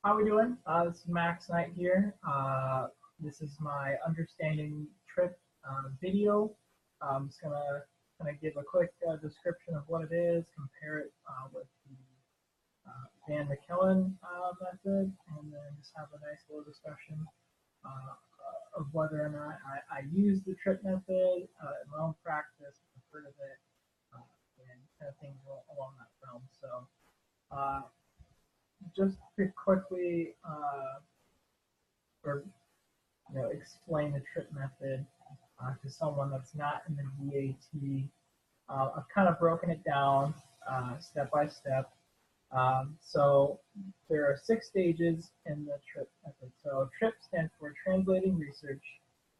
How are we doing? This is Max Knight here. This is my understanding TRIPP video. I'm just gonna kind of give a quick description of what it is, compare it with the Van McKellen method, and then just have a nice little discussion of whether or not I use the TRIPP method in my own practice, I've heard of it, and kind of things along that realm. So. Just to quickly explain the TRIPP method to someone that's not in the VAT, I've kind of broken it down step by step. So there are 6 stages in the TRIPP method. So TRIPP stands for Translating Research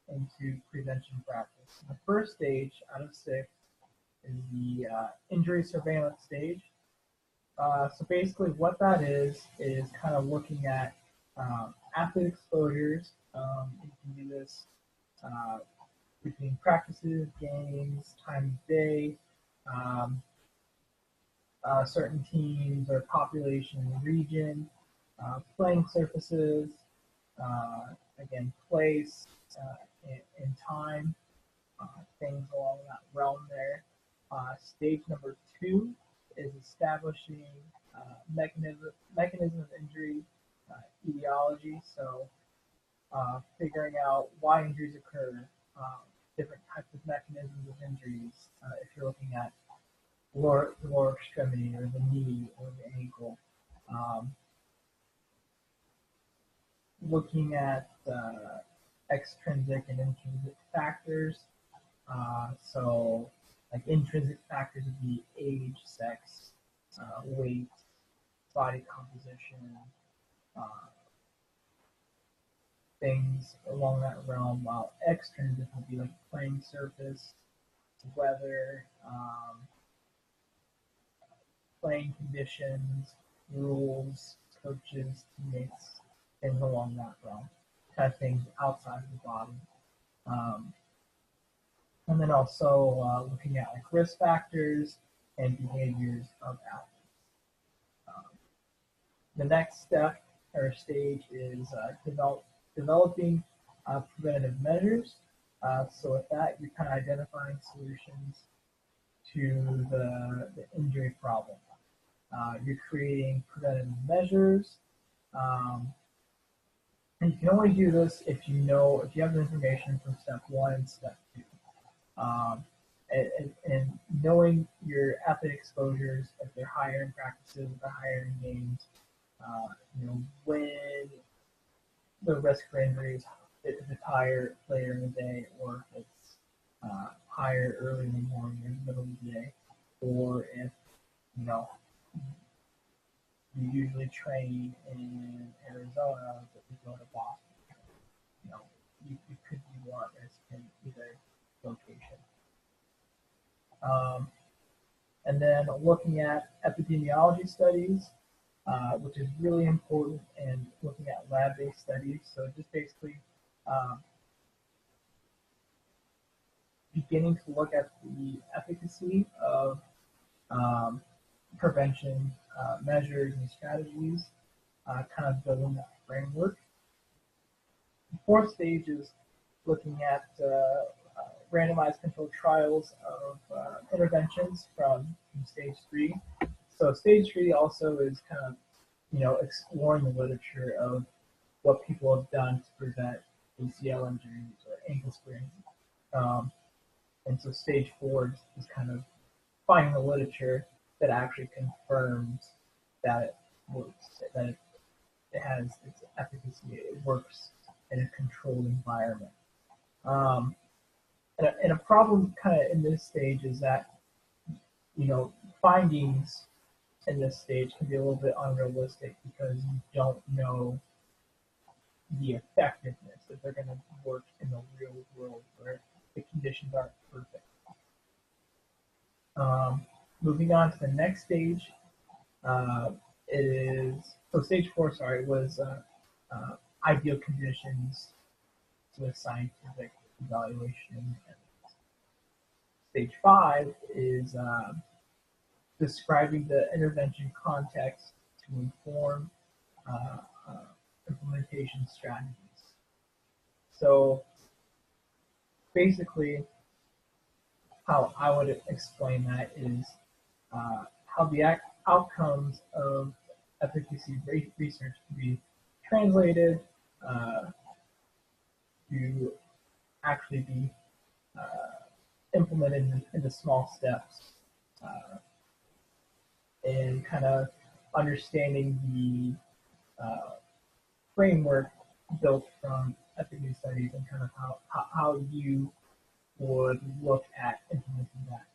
into Prevention Practice. The first stage out of 6 is the injury surveillance stage. So basically what that is kind of looking at athlete exposures. You can do this between practices, games, time of day, certain teams or population region, playing surfaces, again, place and time, things along that realm there. Stage number 2 is establishing mechanism of injury etiology, so figuring out why injuries occur, different types of mechanisms of injuries, if you're looking at the lower extremity or the knee or the ankle, looking at extrinsic and intrinsic factors, so like intrinsic factors would be age, sex, weight, body composition, things along that realm, while extrinsic would be like playing surface, weather, playing conditions, rules, coaches, teammates, things along that realm, kind of things outside of the body. And then also looking at like risk factors and behaviors of athletes. The next step or stage is developing preventative measures. So with that, you're kind of identifying solutions to the injury problem. You're creating preventative measures. And you can only do this if you have the information from step 1 and step 2. And knowing your athlete exposures, if they're higher in practices, if they're higher in games, when the risk for injuries, if it's higher later in the day, or if it's higher early in the morning or middle of the day, or if you usually train in Arizona, but you go to Boston, you could be more at risk in either location. And then looking at epidemiology studies, which is really important, and looking at lab-based studies. So just basically beginning to look at the efficacy of prevention measures and strategies, kind of building that framework. The 4th stage is looking at randomized controlled trials of interventions from stage 3. So stage 3 also is kind of, exploring the literature of what people have done to prevent ACL injuries or ankle sprains. And so stage 4 is kind of finding the literature that actually confirms that it works, that it has its efficacy, it works in a controlled environment. And a problem kind of in this stage is that, findings in this stage can be a little bit unrealistic because you don't know the effectiveness, if they're going to work in the real world where the conditions aren't perfect. Moving on to the next stage, stage 4, was ideal conditions with scientific evaluation. Stage 5 is describing the intervention context to inform implementation strategies. So basically, how I would explain that is how the outcomes of efficacy research can be translated to actually be implemented into small steps, and kind of understanding the framework built from efficacy studies and kind of how you would look at implementing that.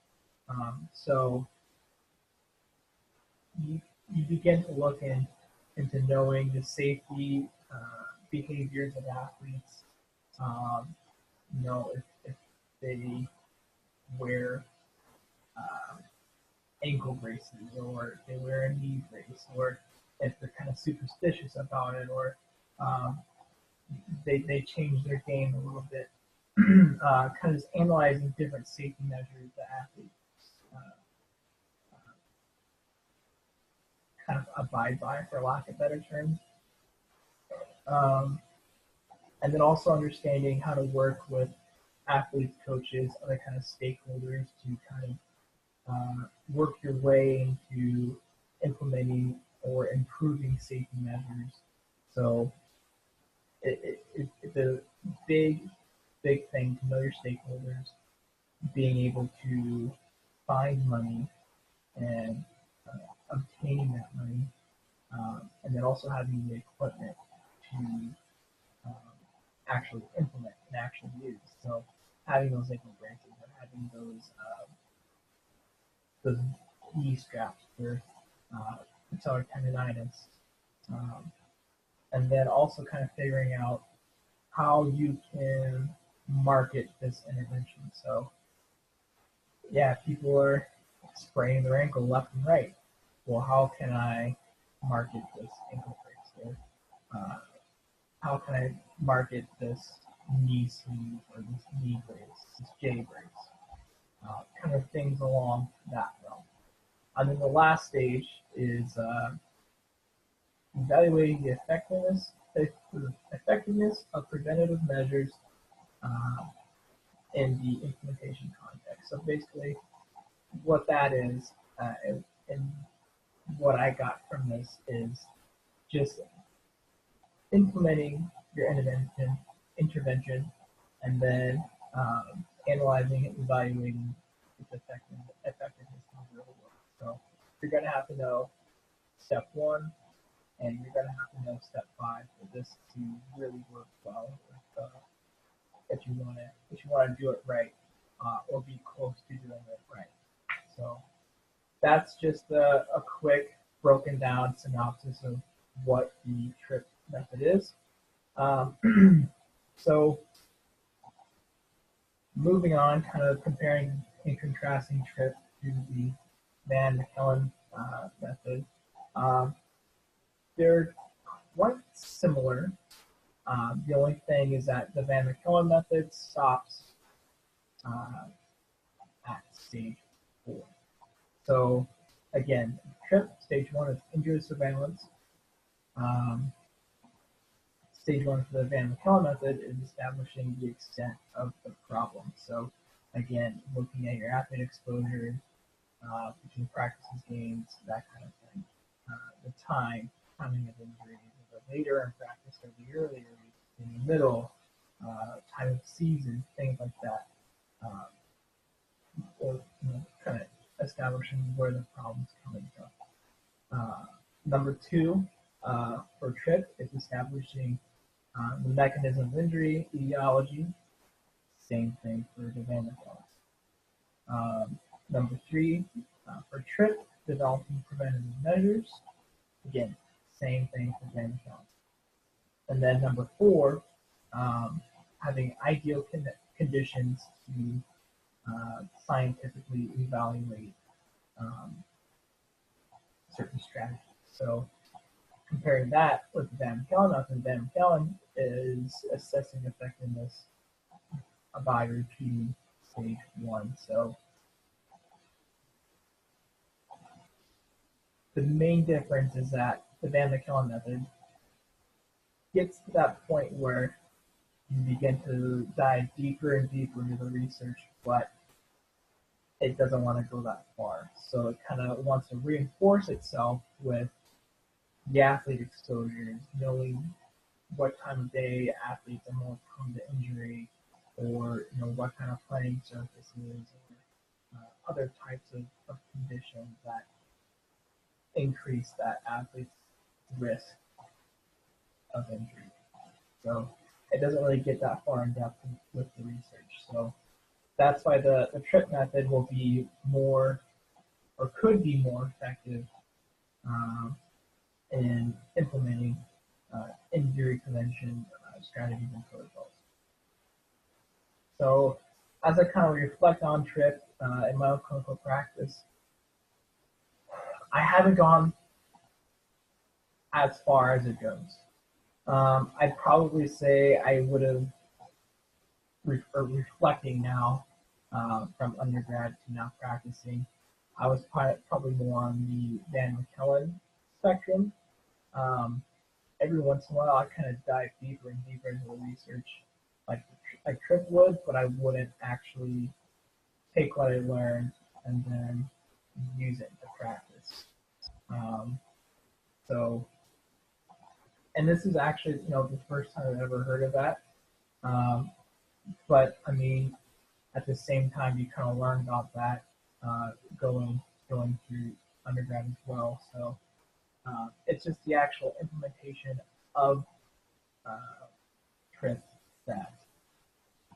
So you begin to look into knowing the safety behaviors of athletes. If they wear ankle braces, or if they wear a knee brace, or if they're kind of superstitious about it, or they change their game a little bit. Kind of just analyzing different safety measures that athletes kind of abide by, for lack of better terms. And then also understanding how to work with athletes, coaches, other kind of stakeholders to kind of work your way into implementing or improving safety measures. So it's a big thing to know your stakeholders, being able to find money and obtaining that money, and then also having the equipment to actually implement and actually use. So having those ankle braces, or having those knee straps for patellar tendonitis, and then also kind of figuring out how you can market this intervention. So yeah, people are spraining their ankle left and right. Well, how can I market this ankle brace? Or how can I market this knee sleeve, or this knee brace, this J brace? Kind of things along that realm. And then the last stage is evaluating the effectiveness of preventative measures in the implementation context. So basically, what that is, and what I got from this is just implementing your intervention, and then analyzing it, evaluating its effectiveness in the real world. So you're going to have to know step 1, and you're going to have to know step 5 for this to really work well if you want to do it right, or be close to doing it right. So that's just a quick broken down synopsis of what the TRIPP method is. So moving on, kind of comparing and contrasting TRIPP to the Van McKellen method. They're quite similar. The only thing is that the Van McKellen method stops at stage 4. So again, TRIPP, stage 1 is injury surveillance. Stage 1 for the Van McKellen method is establishing the extent of the problem. So again, looking at your athlete exposure, between practices, games, that kind of thing. The timing of injuries, the later in practice or the earlier, in the middle, time of season, things like that. Or kind of establishing where the problem's coming from. Number 2, for TRIPP, is establishing the mechanism of injury, etiology. Same thing for the Van McKellen. Number 3, for TRIPP, developing preventative measures. Again, same thing for Van McKellen. And then number 4, having ideal conditions to scientifically evaluate certain strategies. So comparing that with the Van McKellen method, Van McKellen is assessing effectiveness by repeating stage 1. So the main difference is that the Van McKellen method gets to that point where you begin to dive deeper and deeper into the research, but it doesn't want to go that far. So it kind of wants to reinforce itself with the athlete exposures, knowing what time of day athletes are more prone to injury, or what kind of playing surfaces, or other types of conditions that increase that athlete's risk of injury. So it doesn't really get that far in depth with the research. So that's why the TRIPP method will be more, or could be more effective in implementing injury prevention strategies and protocols. So as I kind of reflect on TRIPP in my own clinical practice, I haven't gone as far as it goes. I'd probably say I would have, reflecting now from undergrad to now practicing, I was probably more on the Van McKellen spectrum. Every once in a while, I kind of dive deeper and deeper into the research, like TRIPP would, but I wouldn't actually take what I learned and then use it to practice. So, and this is actually, the first time I've ever heard of that. But I mean, at the same time, you kind of learn about that going through undergrad as well. So it's just the actual implementation of TRIPP that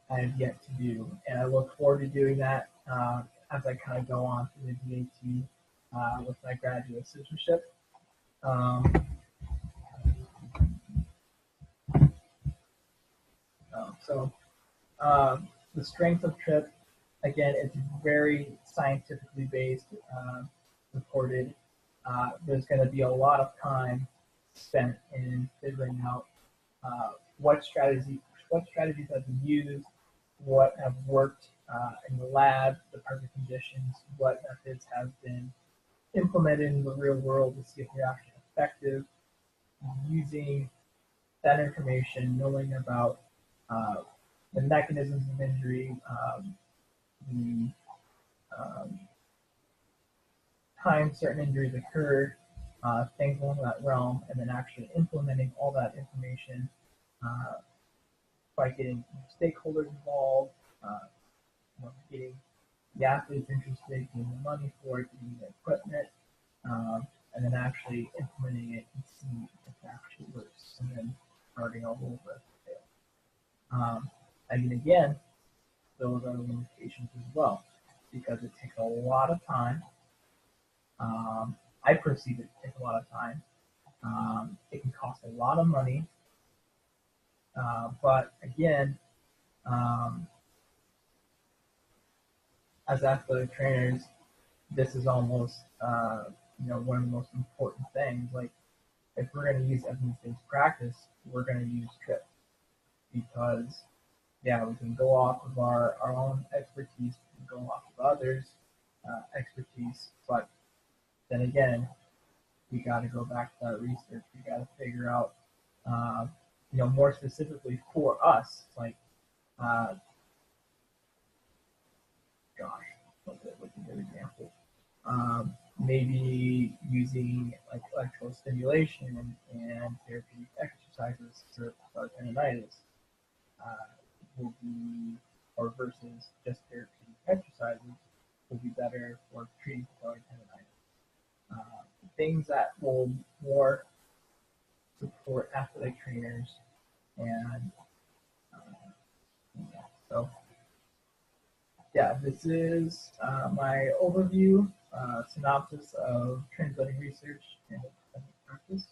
I have yet to do, and I look forward to doing that as I kind of go on through the DAT with my graduate assistantship. So the strength of TRIPP, again, it's very scientifically based, reported. There's going to be a lot of time spent in figuring out what strategies have been used, what have worked in the lab, the perfect conditions, what methods have been implemented in the real world to see if they're actually effective. Using that information, knowing about the mechanisms of injury, the time certain injuries occurred, things along that realm, and then actually implementing all that information by getting stakeholders involved, getting the athletes interested, getting the money for it, getting the equipment, and then actually implementing it and seeing if it actually works, and then starting all over. And again, those are limitations as well, because it takes a lot of time. I perceive it to take a lot of time. It can cost a lot of money. But again, as athletic trainers, this is almost one of the most important things. Like, if we're going to use evidence-based practice, we're going to use TRIPP, because we can go off of our own expertise, we can go off of others' expertise, but then again, we got to go back to that research. We got to figure out, more specifically for us, like, what's a good example? Maybe using like electrical stimulation and therapeutic exercises for tendonitis will be, or versus just therapeutic exercises, will be better for treating tendonitis. Things that will more support athletic trainers, and so this is my overview, synopsis of translating research and practice.